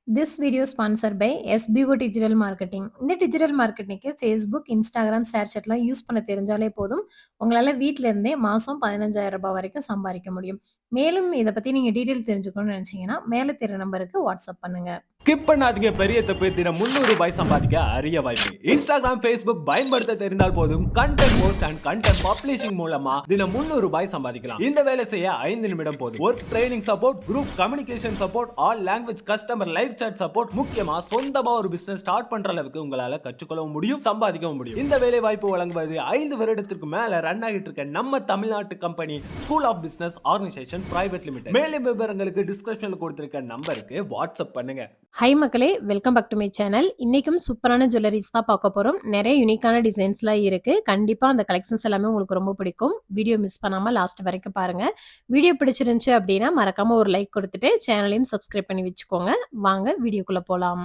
This video is sponsored by SBO Digital Marketing. இந்த digital மார்க்கெட்டிங்க்கு Facebook, Instagram, Share use பண்ண தெரிஞ்சாலே போதும். உங்களால வீட்ல இருந்தே மாசம் 15,000 ரூபாய் வரைக்கும் சம்பாதிக்க முடியும். மேலும் இத பத்தி நீங்க டீடைல் தெரிஞ்சுக்கணும்னு நினைச்சீங்கன்னா மேல தெரிய நம்பருக்கு வாட்ஸ்அப் பண்ணுங்க. ஸ்கிப் பண்ணாதீங்க, பெரிய தப்பு. தினம் 300 ரூபாய் சம்பாதிக்க அரிய வாய்ப்பு. Instagram, Facebook பயன்படுத்த தெரிந்தால் போதும் content post and content publishing மூலமா தினம் 300 ரூபாய் சம்பாதிக்கலாம். இந்த வேலை செய்ய 5 நிமிடம் போதும். Work training support, group communication support, all language customer live chat support, முக்கியமா சொந்தமா ஒரு பிசினஸ் ஸ்டார்ட் பண்ற அளவுக்கு உங்களால கற்றுக்கொள்ளவும் முடியும், சம்பாதிக்கவும் முடியும். இந்த வேலை வாய்ப்பு வழங்குவது 5 வருடத்திற்கு மேல ரன் ஆகிட்டு இருக்க நம்ம தமிழ்நாட்டு company school of business organisation private limited. மேலும் விவரங்களுக்கு டிஸ்கிரிப்ஷன்ல கொடுத்திருக்க நம்பருக்கு வாட்ஸ்அப் பண்ணுங்க. ஹை மக்களே, welcome back to my channel. இன்னைக்கும் சூப்பரான ஜுவல்லரிஸ் தான் பார்க்க போறோம். நிறைய யூனிக்கான டிசைன்ஸ்லாம் இருக்கு. கண்டிப்பா அந்த கலெக்ஷன்ஸ் எல்லாமே உங்களுக்கு ரொம்ப பிடிக்கும். வீடியோ மிஸ் பண்ணாம லாஸ்ட் வரைக்கும் பாருங்க. வீடியோ பிடிச்சிருந்துச்சு அப்படின்னா மறக்காம ஒரு லைக் கொடுத்துட்டு சேனலையும் சப்ஸ்கிரைப் பண்ணி வச்சுக்கோங்க. வாங்க வீடியோக்குள்ள போலாம்.